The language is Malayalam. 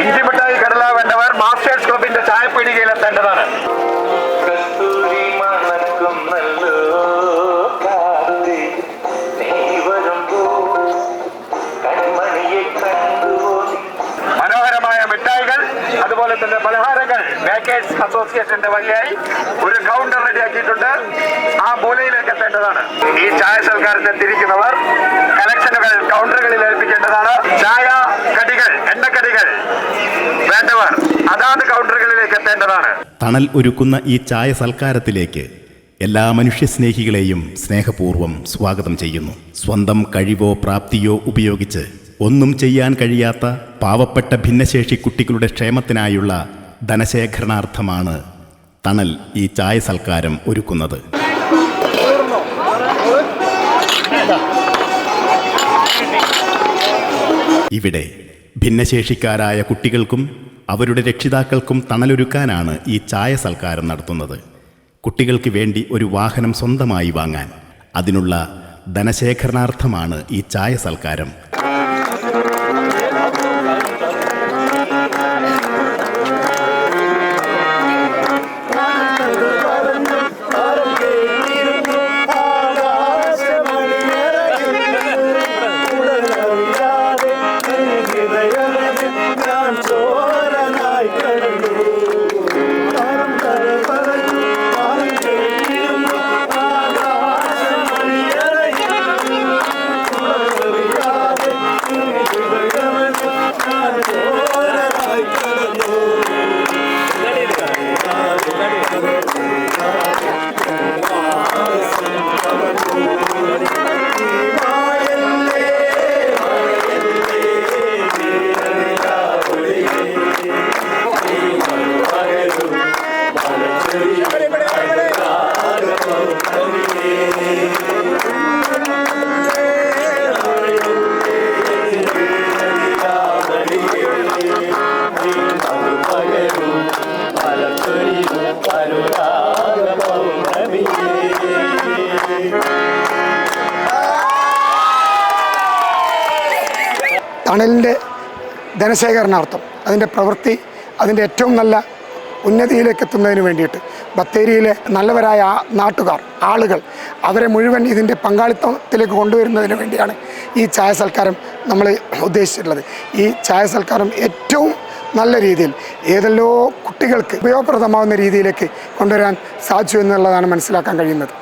ഇഞ്ചിമിഠായി കടല വേണ്ടവർ മാസ്റ്റേഴ്സ് ക്ലബിന്റെ ചായപ്പീടികയിലെത്തേണ്ടതാണ്. മനോഹരമായ മിഠായികൾ, അതുപോലെ തന്നെ പലഹാരങ്ങൾ ബേക്കേഴ്സ് അസോസിയേഷന്റെ വകയായി ഒരു കൗണ്ടർ റെഡിയാക്കിയിട്ടുണ്ട്. ആ മൂലയിലേക്ക് എത്തേണ്ടതാണ്. ഈ ചായ സൽക്കാരത്തെ തിരിക്കുന്നവർ കളക്ഷനുകൾ കൗണ്ടറുകളിൽ ഏൽപ്പിക്കേണ്ടതാണ്. ചായ കടികൾ, എണ്ണക്കടികൾ വേണ്ടവർ അതാത് കൗണ്ടറുകളിലേക്ക് എത്തേണ്ടതാണ്. തണൽ ഒരുക്കുന്ന ഈ ചായ സൽക്കാരത്തിലേക്ക് എല്ലാ മനുഷ്യസ്നേഹികളെയും സ്നേഹപൂർവ്വം സ്വാഗതം ചെയ്യുന്നു. സ്വന്തം കഴിവോ പ്രാപ്തിയോ ഉപയോഗിച്ച് ഒന്നും ചെയ്യാൻ കഴിയാത്ത പാവപ്പെട്ട ഭിന്നശേഷി കുട്ടികളുടെ ക്ഷേമത്തിനായുള്ള ധനശേഖരണാർത്ഥമാണ് തണൽ ഈ ചായ സൽക്കാരം ഒരുക്കുന്നത്. ഇവിടെ ഭിന്നശേഷിക്കാരായ കുട്ടികൾക്കും അവരുടെ രക്ഷിതാക്കൾക്കും തണലൊരുക്കാനാണ് ഈ ചായ സൽക്കാരം നടത്തുന്നത്. കുട്ടികൾക്ക് വേണ്ടി ഒരു വാഹനം സ്വന്തമായി വാങ്ങാൻ അതിനുള്ള ധനശേഖരണാർത്ഥമാണ് ഈ ചായ സൽക്കാരം. തണലിൻ്റെ ധനശേഖരണാർത്ഥം അതിൻ്റെ പ്രവൃത്തി അതിൻ്റെ ഏറ്റവും നല്ല ഉന്നതിയിലേക്ക് എത്തുന്നതിന് വേണ്ടിയിട്ട് ബത്തേരിയിലെ നല്ലവരായ നാട്ടുകാർ, ആളുകൾ, അവരെ മുഴുവൻ ഇതിൻ്റെ പങ്കാളിത്തത്തിലേക്ക് കൊണ്ടുവരുന്നതിന് വേണ്ടിയാണ് ഈ ചായ സൽക്കാരം നമ്മൾ ഉദ്ദേശിച്ചിട്ടുള്ളത്. ഈ ചായ സൽക്കാരം ഏറ്റവും നല്ല രീതിയിൽ ഏതെല്ലോ കുട്ടികൾക്ക് ഉപയോഗപ്രദമാകുന്ന രീതിയിലേക്ക് കൊണ്ടുവരാൻ സാധിച്ചു എന്നുള്ളതാണ് മനസ്സിലാക്കാൻ കഴിയുന്നത്.